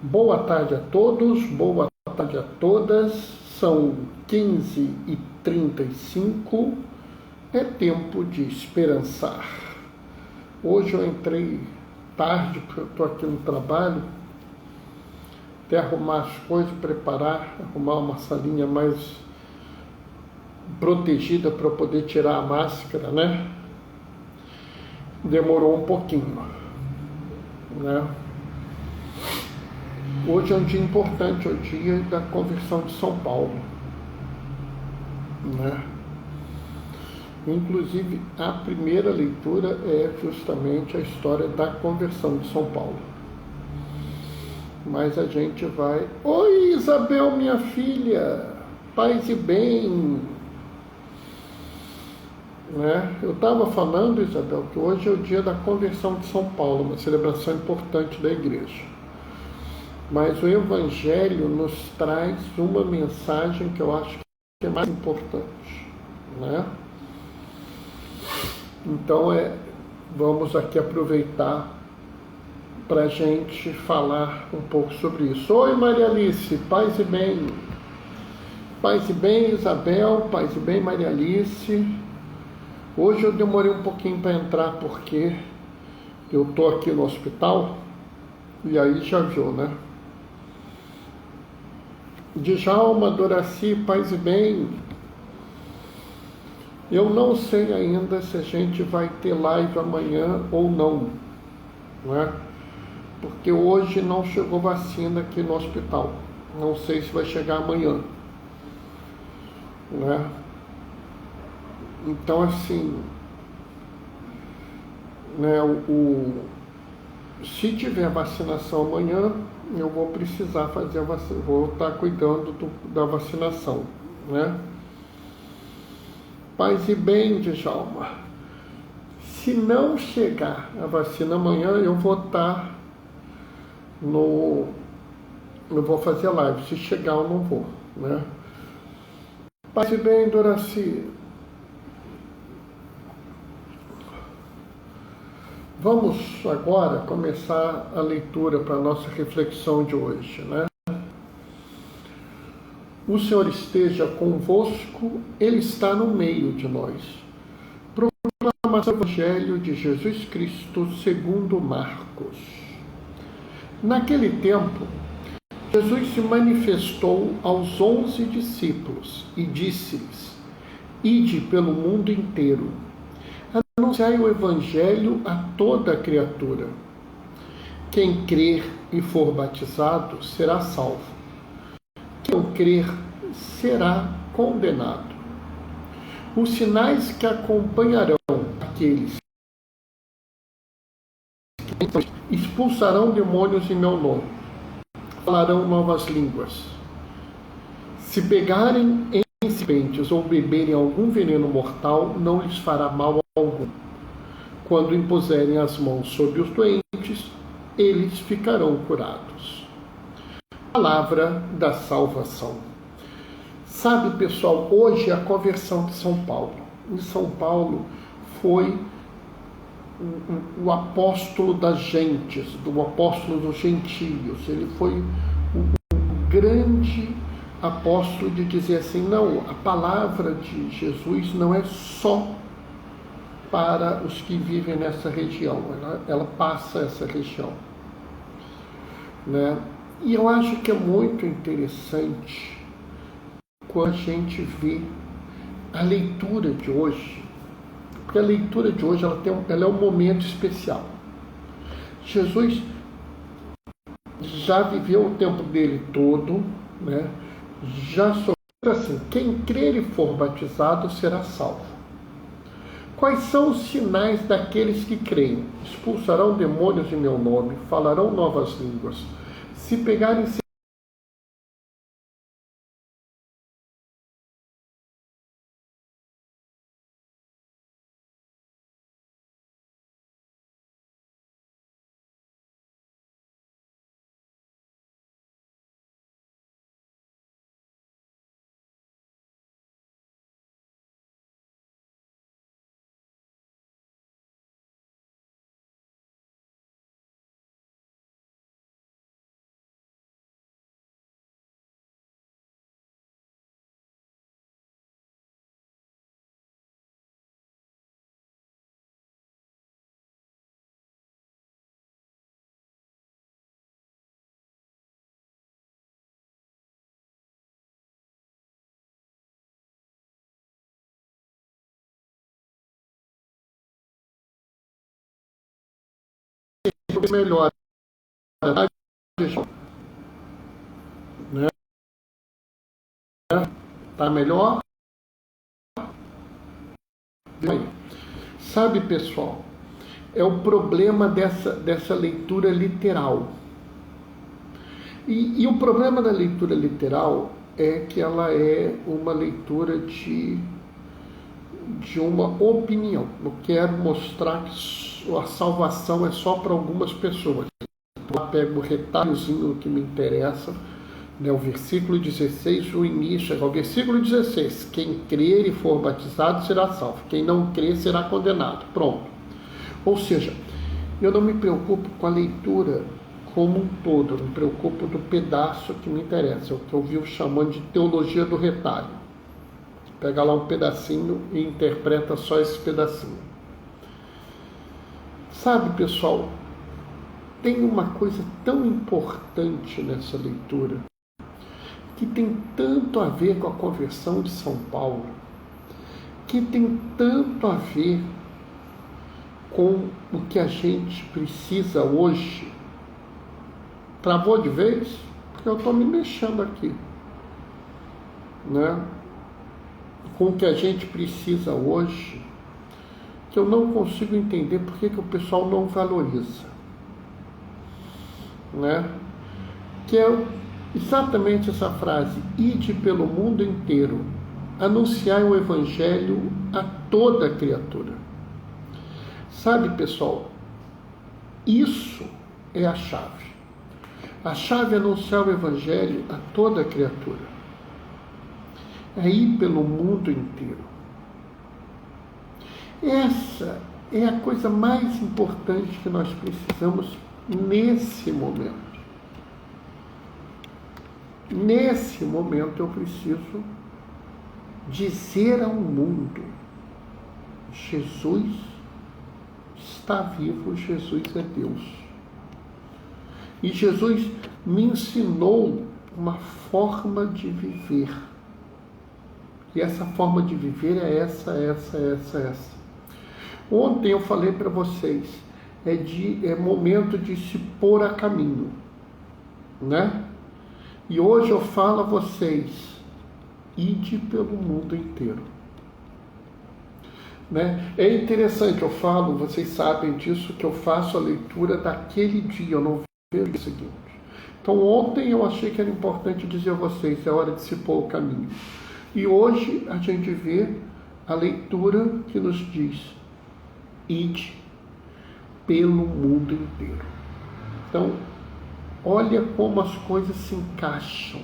Boa tarde a todos, boa tarde a todas. São 15h35. É tempo de esperançar. Hoje eu entrei tarde, porque eu estou aqui no trabalho, até arrumar as coisas, preparar, arrumar uma salinha mais protegida para poder tirar a máscara, né? Demorou um pouquinho, né? Hoje é um dia importante, é o dia da conversão de São Paulo, né? Inclusive, a primeira leitura é justamente a história da conversão de São Paulo. Mas a gente vai... Oi, Isabel, minha filha! Paz e bem! Né? Eu estava falando, Isabel, que hoje é o dia da conversão de São Paulo, uma celebração importante da igreja. Mas o Evangelho nos traz uma mensagem que eu acho que é mais importante, né? Então, vamos aqui aproveitar para a gente falar um pouco sobre isso. Oi, Maria Alice, paz e bem. Paz e bem, Isabel, paz e bem, Maria Alice. Hoje eu demorei um pouquinho para entrar porque eu estou aqui no hospital e aí já viu, né? Djalma, Doraci, paz e bem. Eu não sei ainda se a gente vai ter live amanhã ou não, né? Porque hoje não chegou vacina aqui no hospital. Não sei se vai chegar amanhã, né? Então, assim, né, se tiver vacinação amanhã, eu vou precisar fazer a vacina, vou estar cuidando da vacinação, né? Paz e bem, Djalma. Se não chegar a vacina amanhã, eu vou estar eu vou fazer live. Se chegar, eu não vou, né? Paz e bem, Doraci. Vamos agora começar a leitura para a nossa reflexão de hoje, né? O Senhor esteja convosco, Ele está no meio de nós. Proclamação do Evangelho de Jesus Cristo segundo Marcos. Naquele tempo, Jesus se manifestou aos 11 discípulos e disse-lhes: Ide pelo mundo inteiro, anunciai o Evangelho a toda a criatura. Quem crer e for batizado será salvo. Quem não crer será condenado. Os sinais que acompanharão aqueles que expulsarão demônios em meu nome, falarão novas línguas. Se pegarem em serpentes ou beberem algum veneno mortal, não lhes fará mal algum. Quando impuserem as mãos sobre os doentes, eles ficarão curados. Palavra da salvação. Sabe, pessoal, hoje é a conversão de São Paulo. Em São Paulo foi o apóstolo das gentes, o apóstolo dos gentios. Ele foi o grande apóstolo de dizer assim, não, a palavra de Jesus não é só para os que vivem nessa região, ela passa essa região, né? E eu acho que é muito interessante quando a gente vê a leitura de hoje, porque a leitura de hoje ela é um momento especial. Jesus já viveu o tempo dele todo, né? Já sofreu assim, quem crer e for batizado será salvo. Quais são os sinais daqueles que creem? Expulsarão demônios em meu nome, falarão novas línguas. Se pegarem melhora, né? Tá melhor? Sabe, pessoal, é o problema dessa leitura literal. E o problema da leitura literal é que ela é uma leitura de uma opinião. Eu quero mostrar que a salvação é só para algumas pessoas. Eu pego o retalhozinho que me interessa, né, o versículo 16, o início, é o versículo 16, quem crer e for batizado será salvo, quem não crer será condenado. Pronto. Ou seja, eu não me preocupo com a leitura como um todo, eu me preocupo do pedaço que me interessa, o que eu vivo chamando de teologia do retalho. Pega lá um pedacinho e interpreta só esse pedacinho. Sabe, pessoal, tem uma coisa tão importante nessa leitura, que tem tanto a ver com a conversão de São Paulo, que tem tanto a ver com o que a gente precisa hoje. Travou de vez? Porque eu estou me mexendo aqui, né? Com o que a gente precisa hoje, que eu não consigo entender por que o pessoal não valoriza, né? Que é exatamente essa frase: ide pelo mundo inteiro, anunciai o Evangelho a toda criatura. Sabe, pessoal, isso é a chave. A chave é anunciar o Evangelho a toda criatura. É ir pelo mundo inteiro. Essa é a coisa mais importante que nós precisamos nesse momento. Nesse momento eu preciso dizer ao mundo: Jesus está vivo, Jesus é Deus. E Jesus me ensinou uma forma de viver. E essa forma de viver é essa. Ontem eu falei para vocês, é momento de se pôr a caminho, né? E hoje eu falo a vocês: ide pelo mundo inteiro. Né? É interessante, eu falo, vocês sabem disso, que eu faço a leitura daquele dia, eu não vejo o seguinte. Então ontem eu achei que era importante dizer a vocês, é hora de se pôr o caminho. E hoje a gente vê a leitura que nos diz: ide pelo mundo inteiro. Então, olha como as coisas se encaixam.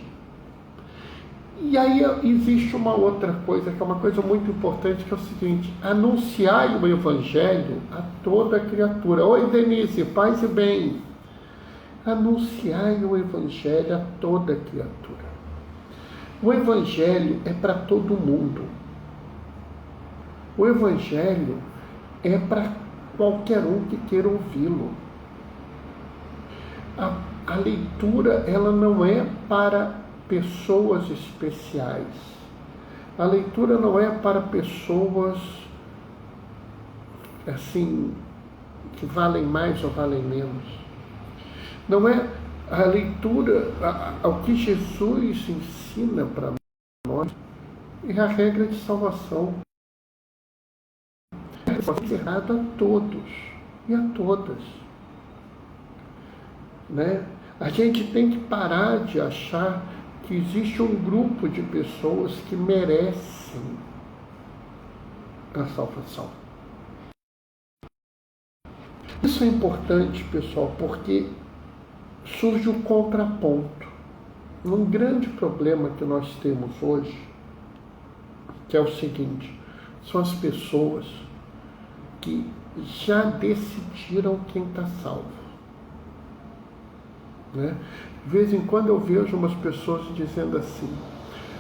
E aí existe uma outra coisa, que é uma coisa muito importante, que é o seguinte: anunciai o Evangelho a toda criatura. Oi, Denise, paz e bem. Anunciai o Evangelho a toda criatura. O Evangelho é para todo mundo. O Evangelho é para qualquer um que queira ouvi-lo. A leitura, ela não é para pessoas especiais. A leitura não é para pessoas assim que valem mais ou valem menos. Não é a leitura, o que Jesus ensina para nós é a regra de salvação. É errado a todos e a todas, né? A gente tem que parar de achar que existe um grupo de pessoas que merecem a salvação. Isso é importante, pessoal, porque surge um contraponto. Um grande problema que nós temos hoje, que é o seguinte: são as pessoas que já decidiram quem está salvo, né? De vez em quando eu vejo umas pessoas dizendo assim: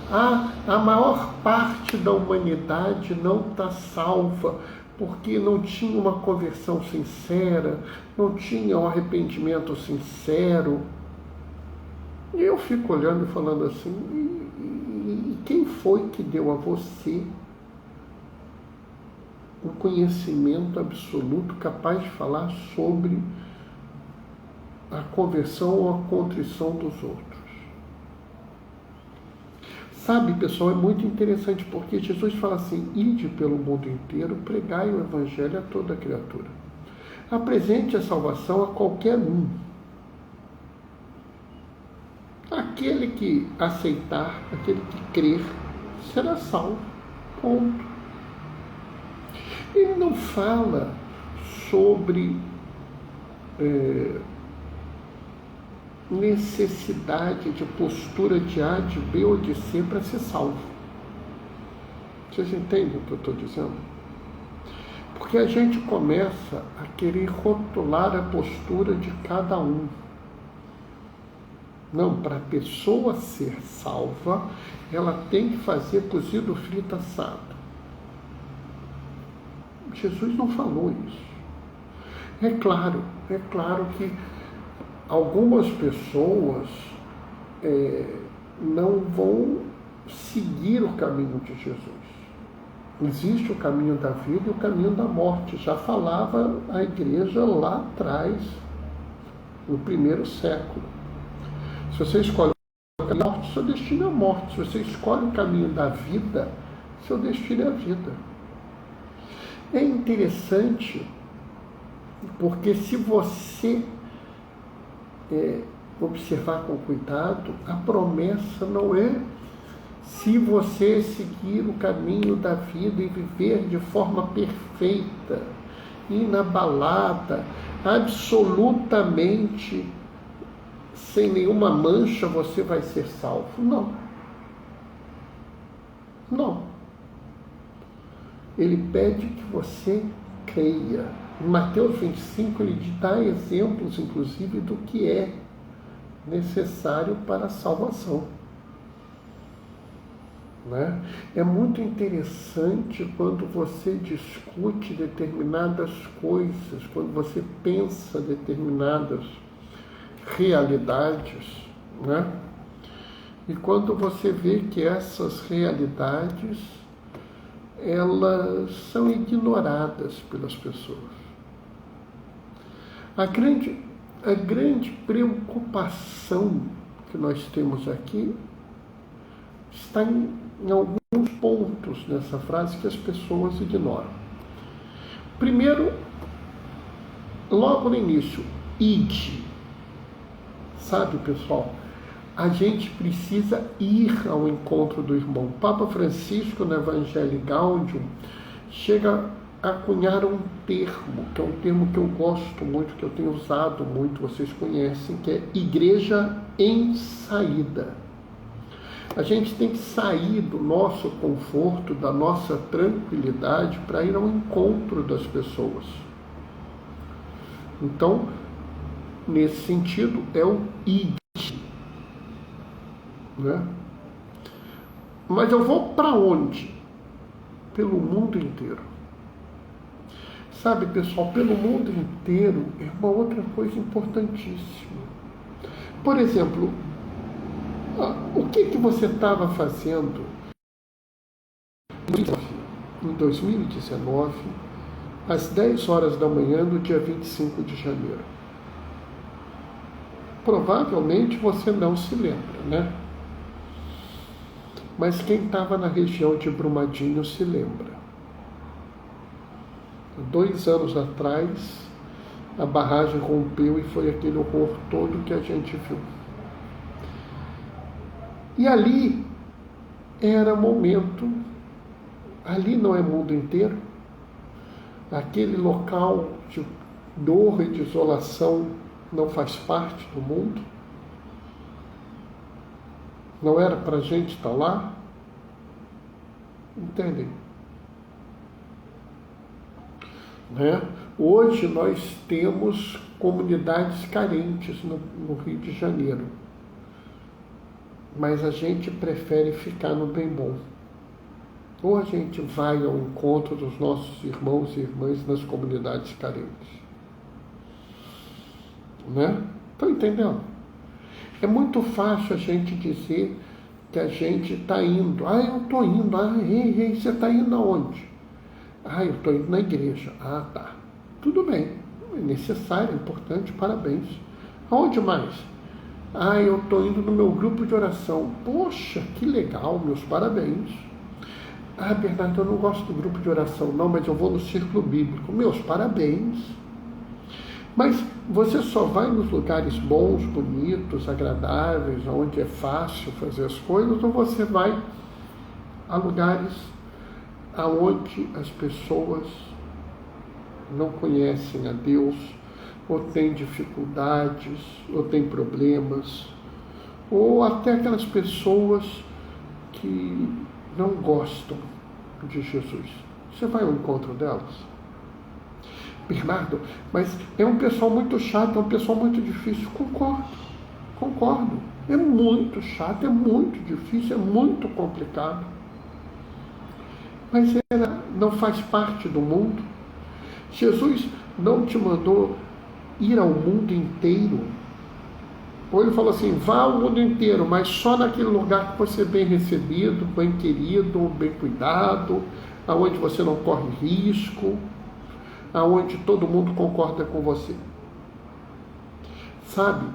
a maior parte da humanidade não está salva porque não tinha uma conversão sincera, não tinha um arrependimento sincero. E eu fico olhando e falando assim: e quem foi que deu a você um conhecimento absoluto capaz de falar sobre a conversão ou a contrição dos outros. Sabe, pessoal, é muito interessante porque Jesus fala assim: ide pelo mundo inteiro, pregai o evangelho a toda criatura. Apresente a salvação a qualquer um. Aquele que aceitar, aquele que crer, será salvo. Ponto. Ele não fala sobre necessidade de postura de A, de B ou de C para ser salvo. Vocês entendem o que eu estou dizendo? Porque a gente começa a querer rotular a postura de cada um. Não, para a pessoa ser salva, ela tem que fazer cozido, frito, assado. Jesus não falou isso. É claro que algumas pessoas não vão seguir o caminho de Jesus. Existe o caminho da vida e o caminho da morte. Já falava a igreja lá atrás, no primeiro século. Se você escolhe o caminho da morte, seu destino é a morte. Se você escolhe o caminho da vida, seu destino é a vida. É interessante, porque se você observar com cuidado, a promessa não é se você seguir o caminho da vida e viver de forma perfeita, inabalada, absolutamente sem nenhuma mancha, você vai ser salvo. Não. Não. Ele pede que você creia. Em Mateus 25, ele dá exemplos, inclusive, do que é necessário para a salvação. Né? É muito interessante quando você discute determinadas coisas, quando você pensa determinadas realidades, né? E quando você vê que essas realidades elas são ignoradas pelas pessoas. A grande preocupação que nós temos aqui está em alguns pontos nessa frase que as pessoas ignoram. Primeiro, logo no início, ide. Sabe, pessoal, a gente precisa ir ao encontro do irmão. Papa Francisco, no Evangelii Gaudium, chega a cunhar um termo, que é um termo que eu gosto muito, que eu tenho usado muito, vocês conhecem, que é igreja em saída. A gente tem que sair do nosso conforto, da nossa tranquilidade, para ir ao encontro das pessoas. Então, nesse sentido, é o ide. Né? Mas eu vou para onde? Pelo mundo inteiro. Sabe, pessoal, pelo mundo inteiro é uma outra coisa importantíssima. Por exemplo, o que você estava fazendo em 2019, às 10 horas da manhã, do dia 25 de janeiro? Provavelmente você não se lembra, né? Mas quem estava na região de Brumadinho se lembra. 2 anos atrás, a barragem rompeu e foi aquele horror todo que a gente viu. E ali era momento, ali não é mundo inteiro, aquele local de dor e de isolação não faz parte do mundo. Não era para a gente estar lá? Entendem? Né? Hoje nós temos comunidades carentes no Rio de Janeiro. Mas a gente prefere ficar no bem bom. Ou a gente vai ao encontro dos nossos irmãos e irmãs nas comunidades carentes. Né? Estão entendendo? É muito fácil a gente dizer que a gente está indo. Ah, eu estou indo. Ah, ei, você está indo aonde? Ah, eu estou indo na igreja. Ah, tá. Tudo bem. É necessário, é importante, parabéns. Aonde mais? Ah, eu estou indo no meu grupo de oração. Poxa, que legal, meus parabéns. Ah, Bernardo, eu não gosto do grupo de oração, não, mas eu vou no círculo bíblico. Meus parabéns. Mas você só vai nos lugares bons, bonitos, agradáveis, onde é fácil fazer as coisas, ou você vai a lugares aonde as pessoas não conhecem a Deus, ou têm dificuldades, ou têm problemas, ou até aquelas pessoas que não gostam de Jesus. Você vai ao encontro delas? Bernardo, mas é um pessoal muito chato, é um pessoal muito difícil. Concordo. É muito chato, é muito difícil, é muito complicado. Mas ela não faz parte do mundo. Jesus não te mandou ir ao mundo inteiro. Ou ele falou assim, vá ao mundo inteiro, mas só naquele lugar que você é bem recebido, bem querido, bem cuidado, aonde você não corre risco, aonde todo mundo concorda com você. Sabe,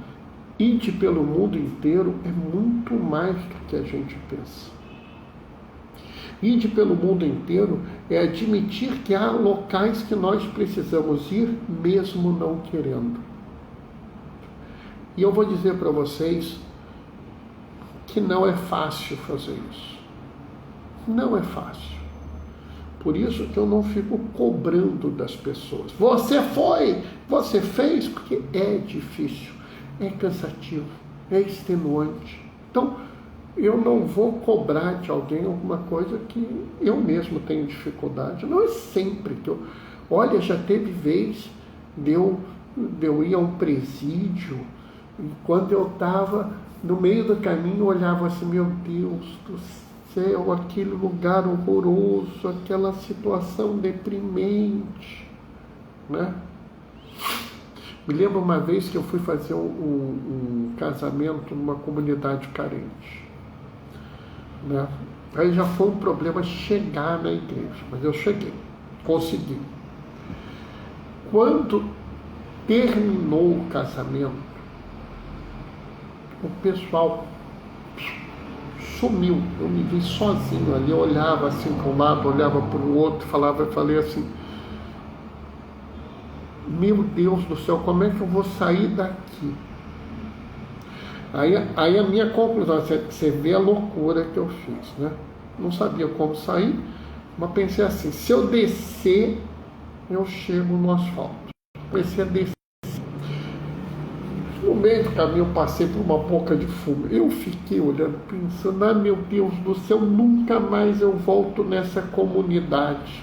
ir pelo mundo inteiro é muito mais do que a gente pensa. Ir pelo mundo inteiro é admitir que há locais que nós precisamos ir, mesmo não querendo. E eu vou dizer para vocês que não é fácil fazer isso. Não é fácil. Por isso que eu não fico cobrando das pessoas. Você foi, você fez, porque é difícil, é cansativo, é extenuante. Então, eu não vou cobrar de alguém alguma coisa que eu mesmo tenho dificuldade. Não é sempre que eu... Olha, já teve vez de eu ir a um presídio, e quando eu estava no meio do caminho, eu olhava assim, meu Deus do céu, aquele lugar horroroso, aquela situação deprimente, né? Me lembro uma vez que eu fui fazer um casamento numa comunidade carente, né? Aí já foi um problema chegar na igreja, mas eu cheguei, consegui. Quando terminou o casamento, o pessoal sumiu. Eu me vi sozinho ali, eu olhava assim para um lado, olhava para o outro, falei assim, meu Deus do céu, como é que eu vou sair daqui? Aí a minha conclusão, você vê a loucura que eu fiz, né? Não sabia como sair, mas pensei assim, se eu descer, eu chego no asfalto. Comecei a descer. No meio do caminho eu passei por uma boca de fumo. Eu fiquei olhando, pensando, ah, meu Deus do céu, nunca mais eu volto nessa comunidade.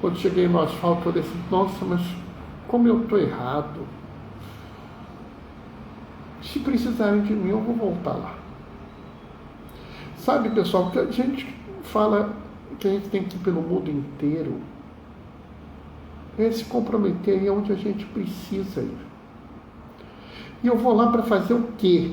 Quando cheguei no asfalto, eu falei assim, nossa, mas como eu estou errado. Se precisarem de mim, eu vou voltar lá. Sabe, pessoal, que a gente fala que a gente tem que ir pelo mundo inteiro, é se comprometer aí onde a gente precisa ir. E eu vou lá para fazer o quê?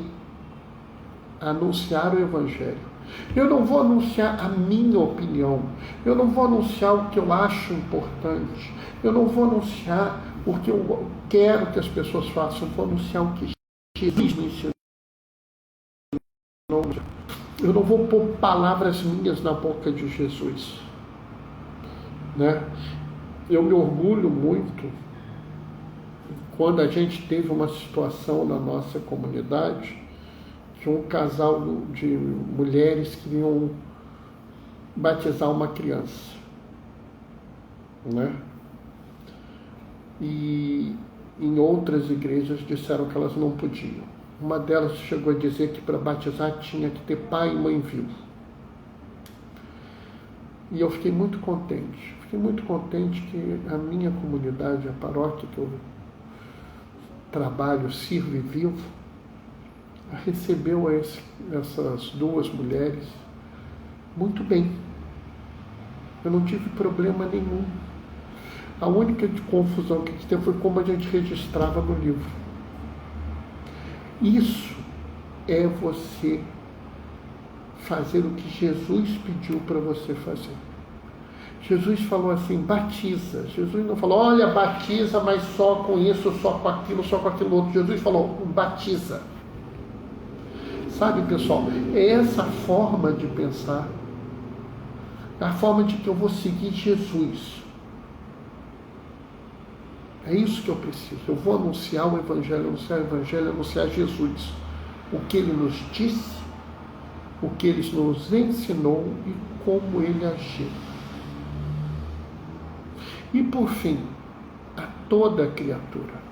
Anunciar o Evangelho. Eu não vou anunciar a minha opinião. Eu não vou anunciar o que eu acho importante. Eu não vou anunciar o que eu quero que as pessoas façam. Eu vou anunciar o que Jesus me ensinou. Eu não vou pôr palavras minhas na boca de Jesus, né? Eu me orgulho muito quando a gente teve uma situação na nossa comunidade que um casal de mulheres queriam batizar uma criança, né? E em outras igrejas disseram que elas não podiam. Uma delas chegou a dizer que para batizar tinha que ter pai e mãe vivos. E eu fiquei muito contente. Fiquei muito contente que a minha comunidade, a paróquia que eu trabalho, sirvo e vivo, recebeu essas duas mulheres muito bem. Eu não tive problema nenhum. A única confusão que teve foi como a gente registrava no livro. Isso é você fazer o que Jesus pediu para você fazer. Jesus falou assim, batiza. Jesus não falou, olha, batiza, mas só com isso, só com aquilo outro. Jesus falou, batiza. Sabe, pessoal, é essa forma de pensar, é a forma de que eu vou seguir Jesus. É isso que eu preciso. Eu vou anunciar o Evangelho, anunciar Jesus. O que Ele nos disse, o que Ele nos ensinou e como Ele agiu. E por fim, a toda criatura.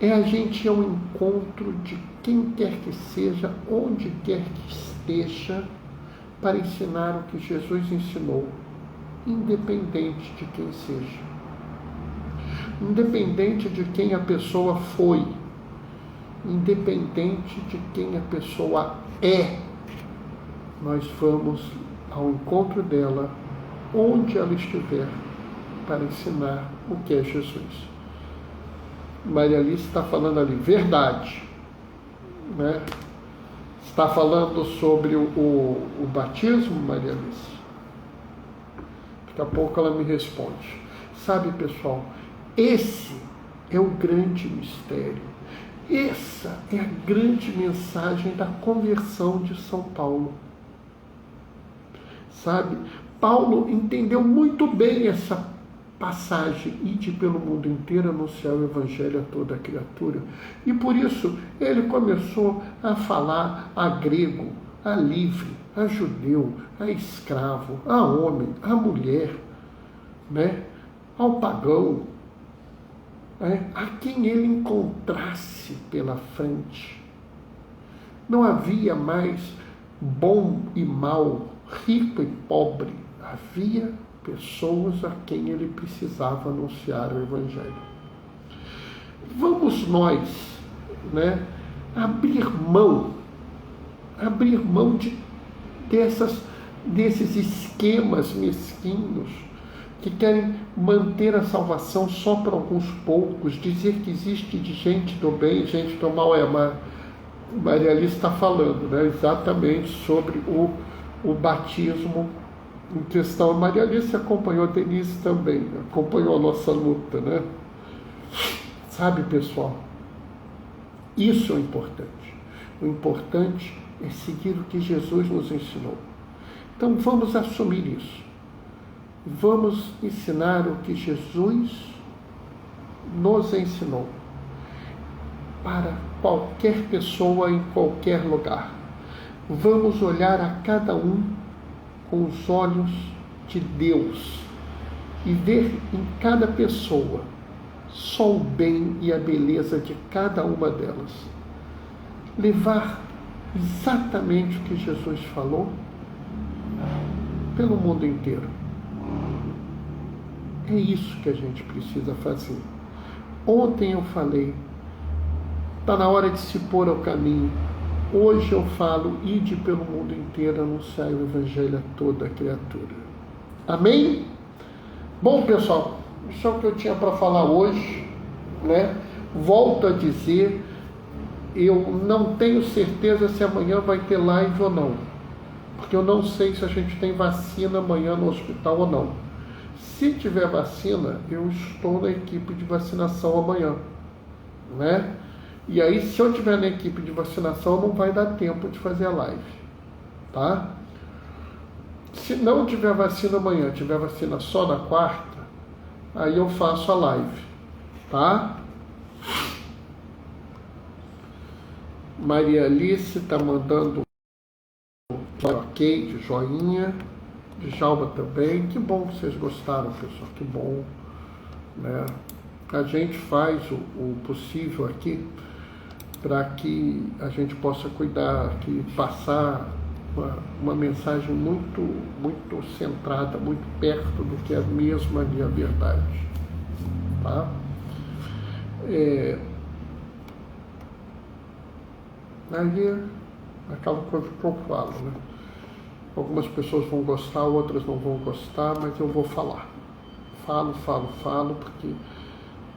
É a gente ir ao encontro de quem quer que seja, onde quer que esteja, para ensinar o que Jesus ensinou, independente de quem seja. Independente de quem a pessoa foi, independente de quem a pessoa é, nós vamos ao encontro dela, onde ela estiver, para ensinar o que é Jesus. Maria Alice está falando ali, verdade, né? Está falando sobre o batismo, Maria Alice? Daqui a pouco ela me responde. Sabe, pessoal, esse é o grande mistério. Essa é a grande mensagem da conversão de São Paulo. Sabe, Paulo entendeu muito bem essa passagem, ide pelo mundo inteiro anunciar o Evangelho a toda criatura. E por isso ele começou a falar a grego, a livre, a judeu, a escravo, a homem, a mulher, né? Ao pagão, né? A quem ele encontrasse pela frente. Não havia mais bom e mal, rico e pobre. Havia pessoas a quem ele precisava anunciar o Evangelho. Vamos nós, né, abrir mão desses esquemas mesquinhos que querem manter a salvação só para alguns poucos, dizer que existe de gente do bem, gente do mal. Maria Alice está falando, né, exatamente sobre o batismo em questão. A Maria Alice acompanhou, a Denise também, acompanhou a nossa luta, né? Sabe, pessoal, isso é o importante. O importante é seguir o que Jesus nos ensinou. Então vamos assumir isso. Vamos ensinar o que Jesus nos ensinou para qualquer pessoa em qualquer lugar. Vamos olhar a cada um com os olhos de Deus e ver em cada pessoa só o bem e a beleza de cada uma delas. Levar exatamente o que Jesus falou pelo mundo inteiro. É isso que a gente precisa fazer. Ontem eu falei, está na hora de se pôr ao caminho. Hoje eu falo, ide pelo mundo inteiro, anunciar o Evangelho a toda criatura. Amém? Bom, pessoal, isso é o que eu tinha para falar hoje, né? Volto a dizer, eu não tenho certeza se amanhã vai ter live ou não, porque eu não sei se a gente tem vacina amanhã no hospital ou não. Se tiver vacina, eu estou na equipe de vacinação amanhã, né? E aí, se eu estiver na equipe de vacinação, não vai dar tempo de fazer a live, tá? Se não tiver vacina amanhã, tiver vacina só na quarta, aí eu faço a live, tá? Maria Alice está mandando ok, de joinha. Djalma também. Que bom que vocês gostaram, pessoal, que bom, né? A gente faz o possível aqui para que a gente possa cuidar, que passar uma mensagem muito, muito centrada, muito perto do que é mesmo ali a verdade, tá? Aí aquela coisa que eu falo, né? Algumas pessoas vão gostar, outras não vão gostar, mas eu vou falar. Falo, porque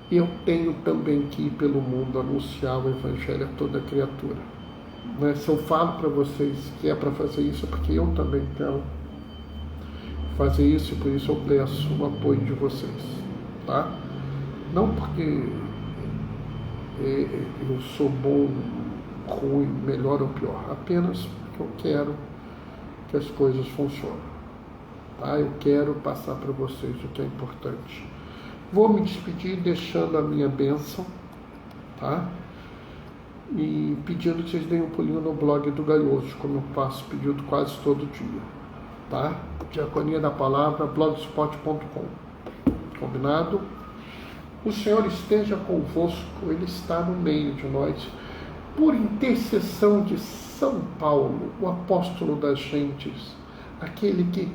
eu tenho também que ir pelo mundo anunciar o Evangelho a toda criatura. Mas se eu falo para vocês que é para fazer isso, é porque eu também quero fazer isso e por isso eu peço o apoio de vocês, tá? Não porque eu sou bom, ruim, melhor ou pior, apenas porque eu quero que as coisas funcionem, tá? Eu quero passar para vocês o que é importante. Vou me despedir deixando a minha bênção, tá? E pedindo que vocês deem um pulinho no blog do Galhoso, como eu faço pedido quase todo dia, tá? Diaconia da Palavra, blogspot.com. Combinado? O Senhor esteja convosco, Ele está no meio de nós. Por intercessão de São Paulo, o apóstolo das gentes, aquele que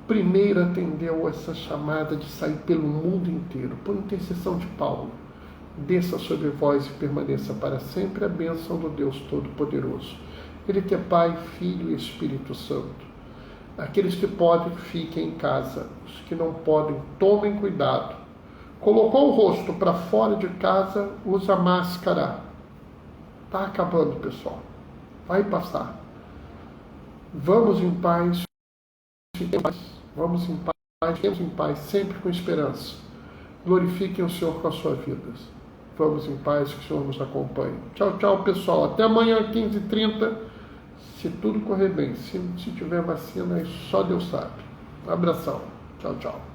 primeiro atendeu essa chamada de sair pelo mundo inteiro, por intercessão de Paulo, desça sobre vós e permaneça para sempre a bênção do Deus Todo-Poderoso. Ele que é Pai, Filho e Espírito Santo. Aqueles que podem, fiquem em casa. Os que não podem, tomem cuidado. Colocou o rosto para fora de casa, usa máscara. Está acabando, pessoal. Vai passar. Vamos em paz. Fiquem em paz. Vamos em paz. Fiquemos em paz, sempre com esperança. Glorifiquem o Senhor com as suas vidas. Vamos em paz, que o Senhor nos acompanhe. Tchau, tchau, pessoal. Até amanhã, 15h30. Se tudo correr bem. Se tiver vacina, aí só Deus sabe. Um abração. Tchau, tchau.